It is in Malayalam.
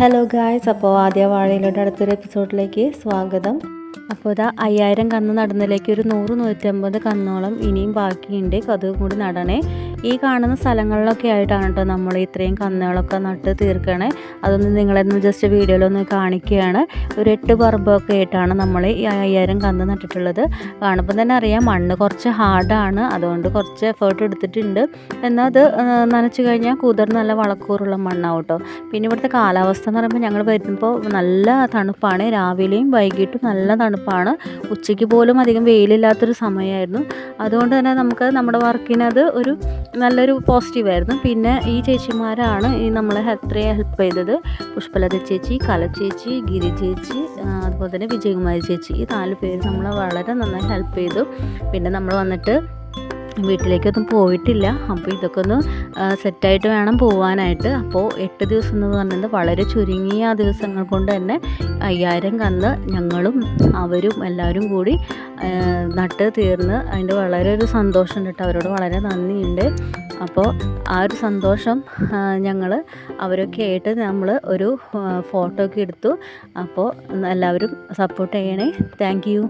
ഹലോ ഗായ്സ്, അപ്പോൾ ആദ്യ വാഴയിലോട്ട് അടുത്തൊരു എപ്പിസോഡിലേക്ക് സ്വാഗതം. അപ്പോൾ ഇതാ 5000 കന്ന് നടുന്നതിലേക്ക് ഒരു 100-150 കന്നോളം ഇനിയും ബാക്കിയുണ്ട്. അതും കൂടി നടണേ. ഈ കാണുന്ന സ്ഥലങ്ങളിലൊക്കെ ആയിട്ടാണ് കേട്ടോ നമ്മൾ ഇത്രയും കന്നുകളൊക്കെ നട്ട് തീർക്കണേ. അതൊന്ന് നിങ്ങളെന്ന് ജസ്റ്റ് വീഡിയോയിലൊന്ന് കാണിക്കുകയാണ്. ഒരു 8 പറമ്പൊക്കെ ആയിട്ടാണ് നമ്മൾ ഈ 5000 കന്ന് നട്ടിട്ടുള്ളത്. കാണുമ്പോൾ തന്നെ അറിയാം മണ്ണ് കുറച്ച് ഹാർഡാണ്, അതുകൊണ്ട് കുറച്ച് എഫേർട്ട് എടുത്തിട്ടുണ്ട്. എന്നാൽ അത് നനച്ച് കഴിഞ്ഞാൽ കുതിർന്ന് നല്ല വളക്കൂറുള്ള മണ്ണാവും കേട്ടോ. പിന്നെ ഇവിടുത്തെ കാലാവസ്ഥ എന്ന് പറയുമ്പോൾ ഞങ്ങൾ വരുമ്പോൾ നല്ല തണുപ്പാണ്. രാവിലെയും വൈകിട്ടും നല്ല തണുപ്പാണ്. ഉച്ചയ്ക്ക് പോലും അധികം വെയിലില്ലാത്തൊരു സമയമായിരുന്നു. അതുകൊണ്ട് തന്നെ നമുക്ക് നമ്മുടെ വർക്കിനത് ഒരു നല്ലൊരു പോസിറ്റീവായിരുന്നു. പിന്നെ ഈ ചേച്ചിമാരാണ് ഈ നമ്മളെ എത്രയും ഹെൽപ്പ് ചെയ്തത്. പുഷ്പലത ചേച്ചി, കല ചേച്ചി, ഗിരി ചേച്ചി, അതുപോലെ തന്നെ വിജയകുമാരി ചേച്ചി, ഈ 4 പേര് നമ്മളെ വളരെ നന്നായി ഹെൽപ്പ് ചെയ്തു. പിന്നെ നമ്മൾ വന്നിട്ട് വീട്ടിലേക്കൊന്നും പോയിട്ടില്ല. അപ്പോൾ ഇതൊക്കെ ഒന്ന് സെറ്റായിട്ട് വേണം പോകാനായിട്ട്. അപ്പോൾ 8 ദിവസം എന്ന് പറഞ്ഞത് വളരെ ചുരുങ്ങിയ ദിവസങ്ങൾ കൊണ്ട് തന്നെ 5000 കന്ന് ഞങ്ങളും അവരും എല്ലാവരും കൂടി നട്ട് തീർന്ന് അതിൻ്റെ വളരെ ഒരു സന്തോഷമുണ്ട് കേട്ടോ. അവരോട് വളരെ നന്ദിയുണ്ട്. അപ്പോൾ ആ ഒരു സന്തോഷം ഞങ്ങൾ അവരൊക്കെ ആയിട്ട് നമ്മൾ ഒരു ഫോട്ടോ ഒക്കെ എടുത്തു. അപ്പോൾ എല്ലാവരും സപ്പോർട്ട് ചെയ്യണേ. Thank you.